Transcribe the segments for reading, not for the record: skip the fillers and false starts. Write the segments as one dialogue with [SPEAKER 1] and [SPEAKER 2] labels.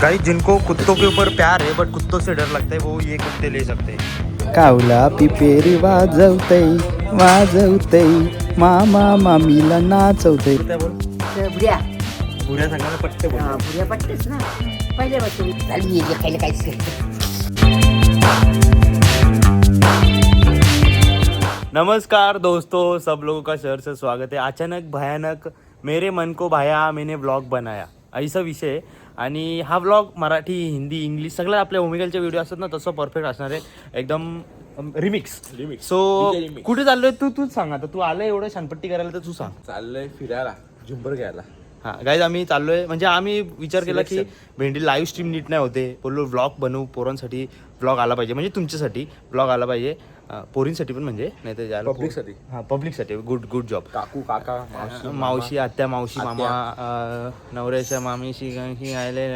[SPEAKER 1] Guys जिनको कुत्तों के ऊपर प्यार है बट कुत्तों से डर लगता है वो ये कुत्ते ले सकते हैं।
[SPEAKER 2] कावला पिपेरी वाजवतय वाजवतय मामा मामीला नाचवतय.
[SPEAKER 3] बुड्या
[SPEAKER 1] बुऱ्या सांगायला पट्टे बोल.
[SPEAKER 3] बुड्या पट्टेच ना पहिले बघतो झाली ये खायला काहीच करते.
[SPEAKER 1] नमस्कार दोस्तों, सब लोगों का शहर से स्वागत है. अचानक भयानक मेरे मन को भाया मैंने व्लॉग बनाया ऐसा विषय आहे. आणि हा व्लॉग मराठी हिंदी इंग्लिश सगळं आपल्या ओमेगलचे व्हिडिओ असतात ना तसं परफेक्ट असणार आहे. एकदम रिमिक्स. सो कुठे चाललोय तूच सांग. आता तू आलं एवढं शानपट्टी करायला तर तू सांग.
[SPEAKER 4] चाललंय फिरायला झुंबर घ्यायला.
[SPEAKER 1] हां गाईज आम्ही चाललोय म्हणजे आम्ही विचार केला की भेंडी लाईव्ह स्ट्रीम नीट नाही होते. बोललो व्लॉग बनवू, पोरांसाठी व्लॉग आला पाहिजे म्हणजे तुमच्यासाठी व्लॉग आला पाहिजे, पोरींसाठी पण म्हणजे नाही तर
[SPEAKER 4] पब्लिकसाठी.
[SPEAKER 1] हां पब्लिकसाठी. Good job.
[SPEAKER 4] काकू काका
[SPEAKER 1] मावशी आत्या मावशी मामा नवऱ्याच्या मामीशी आले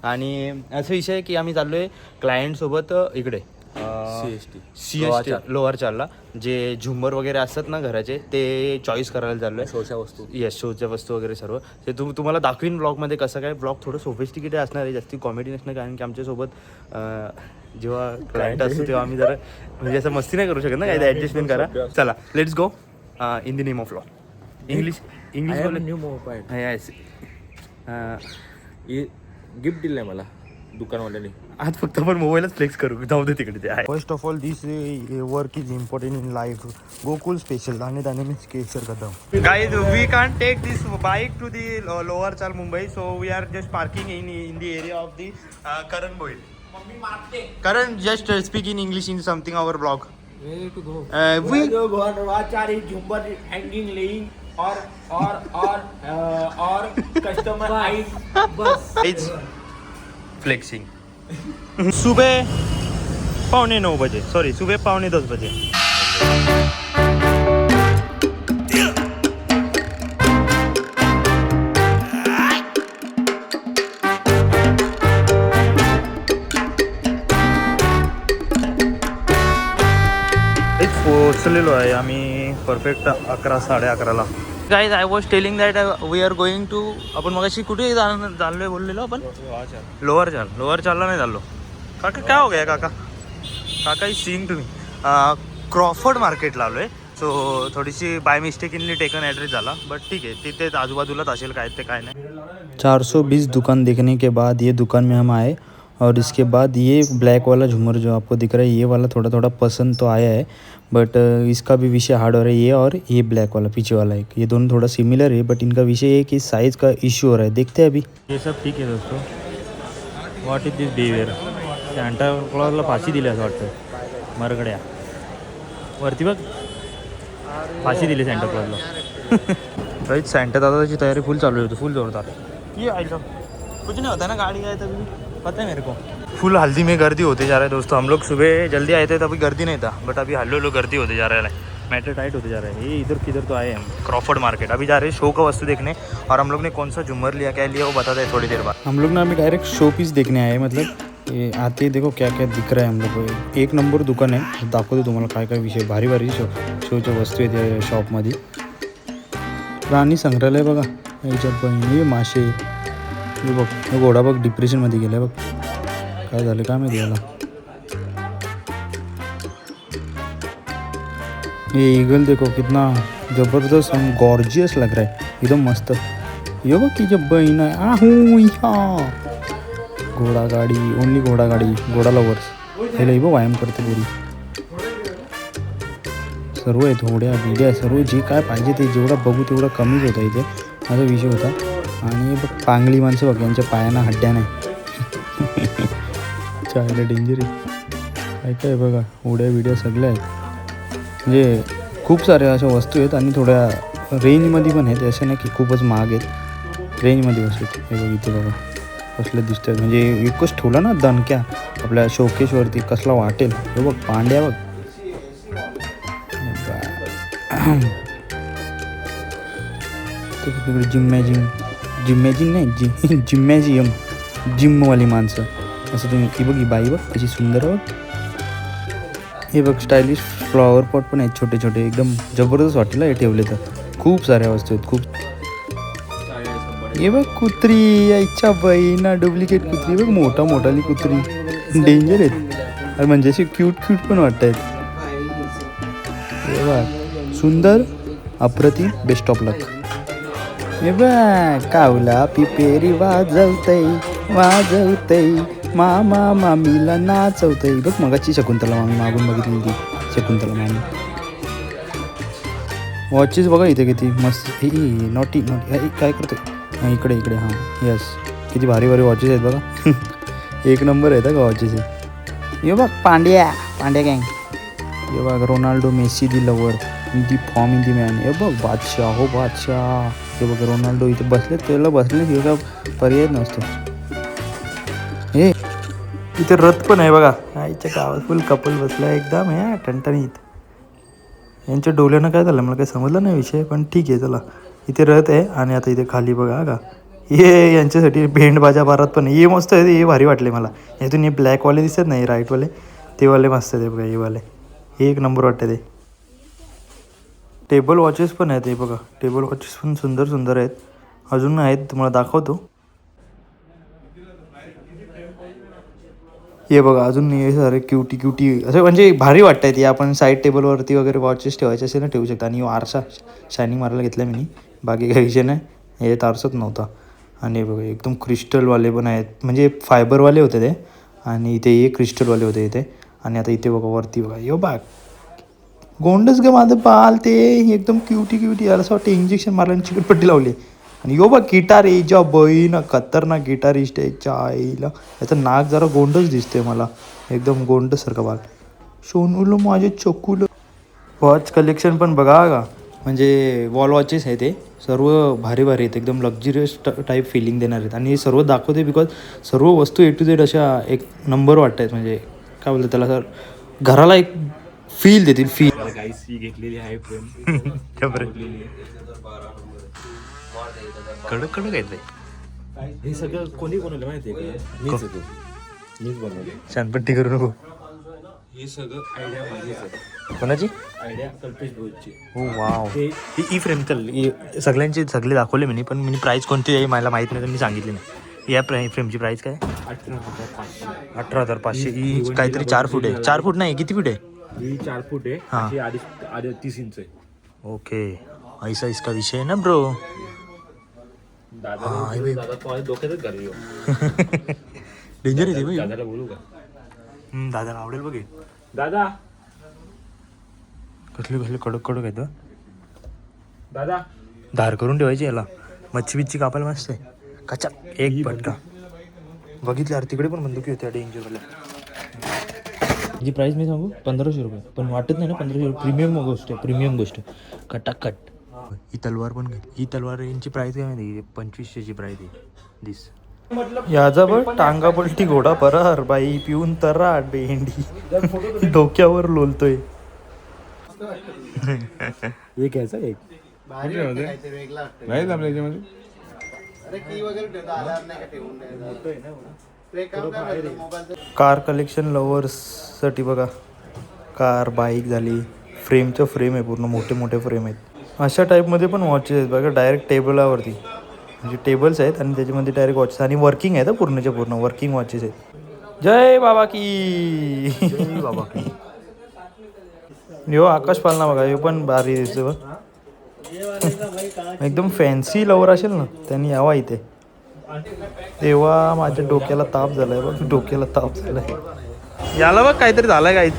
[SPEAKER 1] आणि असा विषय आहे की आम्ही चाललोय क्लायंट सोबत इकडे CST लोअर चालला. जे झुंबर वगैरे असतात ना घराचे ते चॉईस करायला चाललोय.
[SPEAKER 4] शोच्या वस्तू.
[SPEAKER 1] येस, शोच्या वस्तू वगैरे सर्व ते तुम्हाला दाखवीन ब्लॉगमध्ये. कसं काय ब्लॉग थोडं सोफिस्टिकेटेड असणार आहे, जास्ती कॉमेडी नसणार कारण की आमच्यासोबत जेव्हा क्लायंट असतो तेव्हा आम्ही जरा म्हणजे असं मस्ती नाही करू शकत ना, काही ॲडजस्टमेंट करा. चला let's go in the name of law. English
[SPEAKER 4] new mobile gift दिलंय मला दुकानवाल्याने.
[SPEAKER 1] आज फक्त आपण मोबाईलच फ्लेक्स करू, जाऊ दे तिकडे ते आहे. First of all this work is important in life. Gokul special दाणे दाणे में केसर कदम. Guys we can't take this bike to the lower chawl Mumbai, so we are just parking in the area of the Karan बोईल. Karan just speak in English in something our blog. We
[SPEAKER 4] झुंबर hanging laying और customer
[SPEAKER 1] is flexing. सुबह 8:45 बजे, sorry सुबह 9:45 बजे. पोचलेलो आहे आम्ही परफेक्ट 11-11:30ला. Guys I was telling that we are going to. आपण मग अशी कुठे चाललोय बोललेलो आपण लोअर चालला नाही चाललो. काका काय हो गया काका is seeing to me. Crawford मार्केटला आलो आहे. सो थोडीशी बाय मिस्टेकनली टेकन ॲड्रेस झाला बट ठीक आहे. तिथे आजूबाजूलाच असेल काय ते काय नाही.
[SPEAKER 2] 420 दुकान देखने के बाद ये दुकान में हम आए और इसके बाद ये ब्लैक वाला झूमर जो आपको दिख रहा है ये वाला थोड़ा थोड़ा पसंद तो आया है बट इसका भी विषय हार्ड हो रहा है. ये और ये ब्लैक वाला पीछे वाला एक ये दोनों थोड़ा सिमिलर है बट इनका विषय है कि साइज़ का इश्यू हो रहा है. देखते हैं अभी.
[SPEAKER 1] हे सब ठीक आहे दोस्तों. What is this behaviour. Santa क्लॉजला फाशी दिली असं वाटतं. मरगड्या वरती बघ फाशी दिली सॅन्टा क्लॉजला. राईट सॅन्टा दादाची तयारी फुल चालू होती, फुल जोरदार. ये आइल कुछ नहीं होता है ना, गाड़ी आए तभी पता है मेरे को. फुल हल्दी में गर्दी होते जा रहा है दोस्तों. हम लोग सुबह जल्दी आए थे तभी गर्दी नहीं था बट अभी हल्लो गर्दी होते जा रहा है. मैटर टाइट होते जा रहा है. ये इधर किधर तो आए हम क्रॉफर्ड मार्केट. अभी जा रहे हैं शो का वस्तु देखने और हम लोग ने कौन सा झूमर लिया क्या लिया वो बताते हैं थोड़ी देर बाद.
[SPEAKER 2] हम लोग ना अभी डायरेक्ट शो पीस देखने आए. मतलब ये आते ही देखो क्या क्या दिख रहा है हम लोग को. एक नंबर दुकान आहे. दाखवतो तुम्हाला काय काय विषय. भारी भारी शोच्या वस्तू आहेत या शॉपमध्ये. प्राणी संग्रहालय बघा. याच्यात बहिणी मासे. हे बघ हे घोडा बघ डिप्रेशनमध्ये गेला बघ. काय झालं काय माहिती याला. ये ईगल देखो कितना जबरदस्त गॉर्जियस लग रहा है एकदम मस्त. ये बघ की जब बहीण आहे. आहू या घोडा गाडी ओनली घोडा गाडी घोडा लवर्स. हे बघ व्यायाम करते पुरी. सर्व आहेत घोड्या बिड्या सर्व जे काय पाहिजे ते जेवढा बघू तेवढा कमीच होता इथे. माझा विषय होता. आणि बघ पांगली माणसं बघ यांच्या पायांना हड्ड्या नाही. चायला डेंजर आहे काय बघा. उड्या बिड्या सगळ्या आहेत म्हणजे खूप साऱ्या अशा वस्तू आहेत आणि थोड्या रेंजमध्ये पण आहेत. असे नाही की खूपच महाग आहेत, रेंजमध्ये वस्तू आहेत. हे बघ इथे बघा कसलं दिसतं म्हणजे एकच ठेवला ना दणक्या आपल्या शोकेशवरती कसला वाटेल. हे बघ पांड्या बघ. तिकडे जिमॅजिंग नाही जिम्नॅजियम जिमवाली माणसं असं तुम्ही. ती बघ ही बाई बघ कशी सुंदर बघ. हे बघ स्टायलिश फ्लॉवर पॉट पण आहेत छोटे छोटे एकदम जबरदस्त वाटेल हे ठेवले तर. खूप साऱ्या वस्तू आहेत खूप. हे बघ कुत्री यायच्या बहीण डुप्लिकेट कुत्री बघ मोठा मोठाली कुत्री डेंजर आहेत म्हणजे अशी क्यूट पण वाटत आहेत. हे बघ सुंदर अप्रतिम बेस्ट ऑफ लक. हे बघ कावला पिपेरी वाजवतय मामा मामीला नाचवतय बघ. मगाची शकुंतला मामी मागून बघितली ती शकुंतला मामी. वॉचेस बघा इथे किती मस्त. नॉटी काय करतोय इकडे हां यस किती भारी वॉचेस आहेत बघा. एक नंबर आहेत का वॉचेस. हे बघ पांड्या गँग. हे बघ Ronaldo Messi the lover in the form in the man. हे बघ बादशाह. हे बघ रोनाल्डो इथे बसले त्याला बसले हे का पर्याय नसतो. हे इथे रथ पण आहे बघा. आईच्या गावात फुल कपल बसला एकदम हे टणटणीत. यांच्या डोल्यानं काय झालं मला काही समजलं नाही विषय पण ठीक आहे चला. इथे रथ आहे आणि आता इथे खाली बघा का हे यांच्यासाठी भेंड बाजा बारात पण हे मस्त आहे. हे भारी वाटले मला. यातून हे ब्लॅकवाले दिसत नाही राईटवाले ते वाले मस्त आहे बघा. हे वाले हे एक नंबर वाटते ते. टेबल वॉचेस पण आहेत हे बघा. टेबल वॉचेस पण सुंदर आहेत. अजून आहेत तुम्हाला दाखवतो. हे बघा अजून हे सारे क्यूटी असं म्हणजे भारी वाटत आहेत. हे आपण साईड टेबलवरती वगैरे वॉचेस ठेवायचे असेल ना ठेवू शकता. आणि आरसा शायनिंग मारायला घेतला मी बाकी काही विषय नाही. हे तारसत नव्हता. आणि बघा एकदम क्रिस्टलवाले पण आहेत म्हणजे फायबरवाले होते ते आणि इथे हे क्रिस्टलवाले होते इथे. आणि आता इथे बघा वरती बघा यो बघ गोंडच ग माझं पाल ते एकदम क्यूटी याला असं वाटतं इंजेक्शन मारल्याने चिकटपट्टी लावली. आणि यो बघ गिटार याच्या बहीण खतरनाक गिटारिस्ट याच्या आईला. याचं नाक जरा गोंडच दिसतंय मला एकदम गोंडसारखं बाल. सोनूला माझे चकुलं. वॉच कलेक्शन पण बघा का म्हणजे वॉल वॉचेस आहे ते सर्व भारी आहेत एकदम लक्झरियस टाईप फिलिंग देणार आहेत. आणि हे सर्व दाखवते बिकॉज सर्व वस्तू A to Z अशा एक नंबर वाटत आहेत म्हणजे काय बोलतात त्याला सर घराला एक फील देतील फील.
[SPEAKER 4] घेतलेली आहे
[SPEAKER 1] कडक घेतलंय.
[SPEAKER 4] हे सगळं कोणी बनवलं माहिती आहे का? मीच बनवले.
[SPEAKER 1] शानपट्टी करू नको.
[SPEAKER 4] हे सगळं आयडिया माझीच आहे.
[SPEAKER 1] कोणाची
[SPEAKER 4] आयडिया कल्पेश भोजची.
[SPEAKER 1] हो वाव. ही ई फ्रेम तर सगळे दाखवले मी पण मी प्राईस कोणती आहे मला माहीत नाही तर मी सांगितली नाही. या फ्रेमची प्राईस काय 18,500. ही काहीतरी 4 फूट आहे. 4 फूट नाही किती फूट आहे?
[SPEAKER 4] ही 4 फूट आहे.
[SPEAKER 1] हां.
[SPEAKER 4] ही 30 इंच आहे.
[SPEAKER 1] ओके ऐसा इसका विषय है ना ब्रो.
[SPEAKER 4] दादा डोक्यातच घालू.
[SPEAKER 1] डेंजर आहे ते भाई.
[SPEAKER 4] दादाला बोलू का?
[SPEAKER 1] दादाला आवडेल बघे.
[SPEAKER 4] दादा
[SPEAKER 1] कसले कडक आहेत
[SPEAKER 4] दादा
[SPEAKER 1] धार करून ठेवायची याला. मच्छी बिच्छी कापायला मस्त आहे. कचा एक पटका बघितलं यार तिकडे पण बंदुकी होत्या डेंजरवाल्या. जी प्राईस मी सांगू 1500 रुपये पण वाटत नाही ना 1500. प्रीमियम गोष्ट कटाकट. ही तलवार पण घे. ही तलवार यांची प्राईस काय माहिती 2500ची प्राईस आहे. दिस याचा बघ टांगा पलटी घोडा परहर बाई पिऊन तरा भेंडी डोक्यावर लोलतोय.
[SPEAKER 4] हे घ्यायचं एक नाही आपल्या याच्यामध्ये
[SPEAKER 2] कार कलेक्शन लवर्ससाठी बघा. कार बाईक झाली. फ्रेमचं फ्रेम आहे पूर्ण मोठे फ्रेम आहेत. अशा टाईपमध्ये पण वॉचेस आहेत बघा डायरेक्ट टेबलावरती म्हणजे टेबल्स आहेत आणि त्याच्यामध्ये डायरेक्ट वॉचेस आणि वर्किंग आहेत पूर्णच्या पूर्ण वर्किंग वॉचेस आहेत. जय बाबा की यो आकाश पालना बघा हे पण भारी दिसतं बघ. एकदम फॅन्सी लवर असेल ना त्यांनी यावा इथे. तेव्हा माझ्या डोक्याला ताप झालाय याला बघ काहीतरी झालंय काय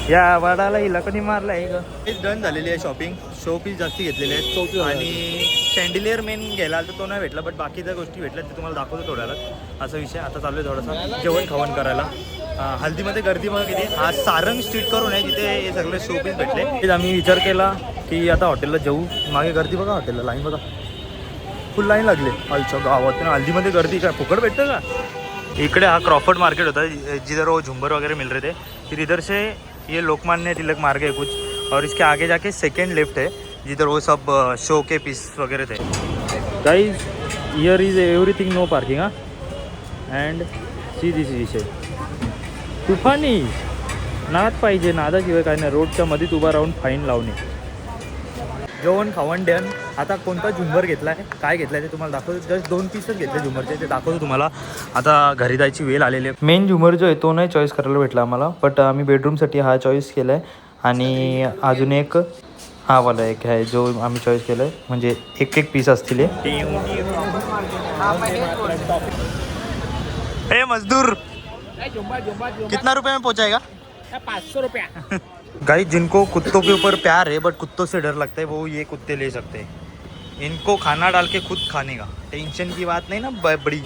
[SPEAKER 2] या वाडाला हिला कधी मारलाय का. डन झालेली आहे शॉपिंग. शो पीस जास्ती घेतलेले आहेत आणि सँडिलियर मेन घ्यायला तर तो नाही भेटला बट बाकीच्या गोष्टी भेटल्या ते तुम्हाला दाखवतो थोड्याला. असा विषय आता चालू आहे थोडासा जेवण खावण करायला. हल्दीमध्ये गर्दी बघा किती. आज सारंग स्ट्रीट करून आहे जिथे हे सगळे शो पीस भेटले. तेच आम्ही विचार केला की आता हॉटेलला जाऊ. मागे गर्दी बघा हॉटेलला लाईन बघा फुल लाईन लागले. आमच्या गावात हल्दीमध्ये गर्दी काय फुकट भेटतं का. इकडे हा क्रॉफर्ड मार्केट होता जिधर वो झुंबर वगैरह मिल रहे थे. फिर इधर से ये लोकमान्य तिलक मार्ग है कुछ और इसके आगे जाके सेकेंड लेफ्ट है जिधर वो सब शो के पीस वगैरह थे. Guys here is everything no parking. And see this विषय तुफानी नाद पाहिजे. नादाशिवाय काय नाही. रोडच्या मध्येच उभा राहून फाईन लावणे.
[SPEAKER 1] जेवण खावण द्यान. आता कोणता झुंबर घेतला आहे, काय घेतलं आहे ते तुम्हाला दाखवतो. जस्ट 2 पीसच घेतले झुंबरचे, ते दाखवतो तुम्हाला. आता घरी जायची वेळ आलेली आहे. मेन झुंबर जो आहे तो नाही चॉईस करायला भेटला आम्हाला, बट आम्ही बेडरूमसाठी हा चॉईस केला आहे. आणि अजून एक हा वाला एक आहे जो आम्ही चॉईस केला आहे, म्हणजे एक पीस असतील. ए मजदूर, कितना रुपए में पहुंचाएगा?
[SPEAKER 3] 500 रुपया.
[SPEAKER 1] गाइस, जिनको कुत्तों के ऊपर प्यार है बट कुत्तों से डर लगता है, वो ये कुत्ते ले सकते हैं. इनको खाना डाल के खुद खाने का टेंशन की बात नहीं ना बड़ी.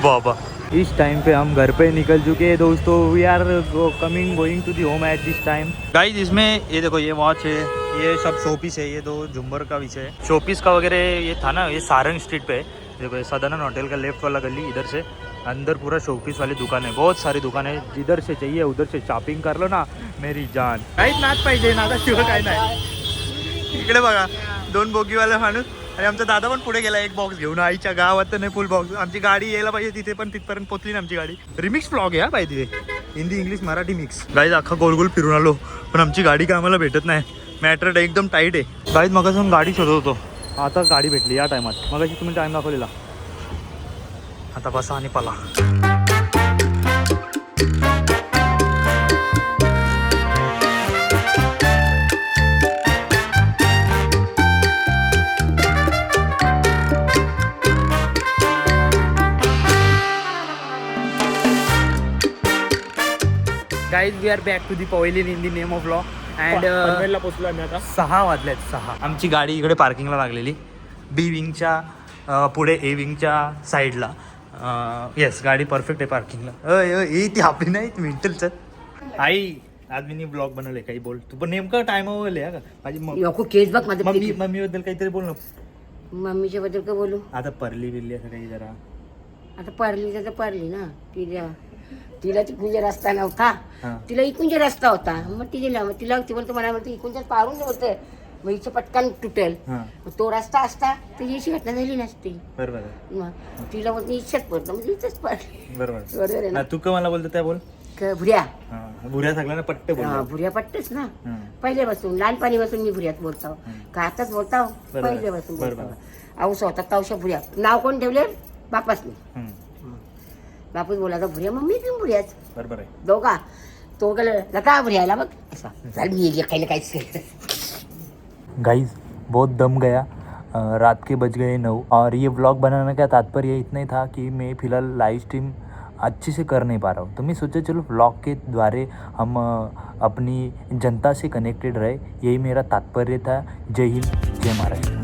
[SPEAKER 1] बाबा, इस टाइम पे हम घर पे निकल चुके हैं दोस्तों. We are going to the home at this time. Guys, इसमें ये देखो, ये वॉच है, ये सब शोपीस है. ये 2 झुंबर का विषय है. शोपीस का वगैरह ये था ना, ये सारंग स्ट्रीट पे है. देखो, ये सदानंद होटल का लेफ्ट वाला गली, इधर से अंदर पूरा शोपीस वाली दुकान है. बहुत सारी दुकान है, जिधर से चाहिए उधर से शॉपिंग कर लो ना मेरी जान. काहीच नाच पाहिजे, नादाशिवाय काय नाही. इकडे बघा, 2 बोगीवाला माणूस आणि आमचा दादा पण पुढे गेला एक बॉक्स घेऊन. आईच्या गावात तर नाही, फुल बॉक्स. आमची गाडी यायला पाहिजे तिथे, पण तिथपर्यंत पोहोचली ना आमची गाडी. रिमिक्स ब्लॉग आहे पाहिजे तिथे, Hindi English Marathi mix. Guys, अख्खा गोल गोल फिरून आलो, पण आमची गाडी काय आम्हाला भेटत नाही. मॅटर एकदम टाईट आहे. गाईज, मगासून गाडी शोधत होतो, आता गाडी भेटली या टायमात. मगाशी तुम्ही टाइम दाखवलेला. आता बसा आणि पला. Guys, we are back to the pavilion in the name of law. And
[SPEAKER 4] पनवेलला पोचलो आम्ही आता.
[SPEAKER 1] 6 वाजलेत 6. आमची गाडी इकडे पार्किंगला लागलेली, बी विंगच्या पुढे ए विंगच्या साईडला. येस, गाडी परफेक्ट आहे पार्किंगला. ती आपली नाही, मिंटलचं. आई, आज मी ब्लॉग बनवले, काही बोल तू. पण नेमकं टायमावर लिहा का माझी
[SPEAKER 3] नको केस बघ माझं.
[SPEAKER 1] मम्मीबद्दल काहीतरी बोल ना.
[SPEAKER 3] मम्मीच्या बद्दल का बोलू?
[SPEAKER 1] आता परली बिरली असं काही जरा.
[SPEAKER 3] आता पारली तर पारली ना. तिला तिकून जे रस्ता नव्हता,
[SPEAKER 1] हां.
[SPEAKER 3] तिला इकून जे रस्ता होता, मग तिला ती बोलतो मला म्हणते इकूनच्याच पारून होतं, मग हिचं पटकन तुटेल.
[SPEAKER 1] हां,
[SPEAKER 3] मग तो रस्ता असता तर याची घटना झाली नसती.
[SPEAKER 1] बरोबर आहे,
[SPEAKER 3] मग तिला बोलते इच्छाच पडतं, म्हणजे इथंच पडली.
[SPEAKER 1] बरोबर.
[SPEAKER 3] बरोबर आहे ना.
[SPEAKER 1] तू का मला बोलतो त्या बोल.
[SPEAKER 3] भुऱ्या.
[SPEAKER 1] हां, भुऱ्या सगळ्यांना पट्टे बोल.
[SPEAKER 3] भुऱ्या पट्टच ना.
[SPEAKER 1] हां.
[SPEAKER 3] पहिल्यापासून लहानपणीपासून मी भुऱ्यात बोलतो, का आताच बोलतो,
[SPEAKER 1] बरोबर.
[SPEAKER 3] पहिल्यापासून
[SPEAKER 1] बरोबर.
[SPEAKER 3] बोलतो. औस होता तावशा भुऱ्या. नाव कोण ठेवले? बापासनी.
[SPEAKER 1] हं,
[SPEAKER 3] बापूच बोलायचा भुऱ्या, मग मी पण भुऱ्याच.
[SPEAKER 1] बरोबर आहे.
[SPEAKER 3] दोघा तो गेला लता भुऱ्याला बघ असा. चल मी खायला काहीच केलं.
[SPEAKER 1] गाइस, बहुत दम गया. रात के बज गए 9 और ये व्लॉग बनाने का तात्पर्य इतना ही था कि मैं फ़िलहाल लाइव स्ट्रीम अच्छे से कर नहीं पा रहा हूँ, तो मैं सोचा चलो व्लॉग के द्वारे हम अपनी जनता से कनेक्टेड रहे. यही मेरा तात्पर्य था. जय हिंद, जय महाराष्ट्र.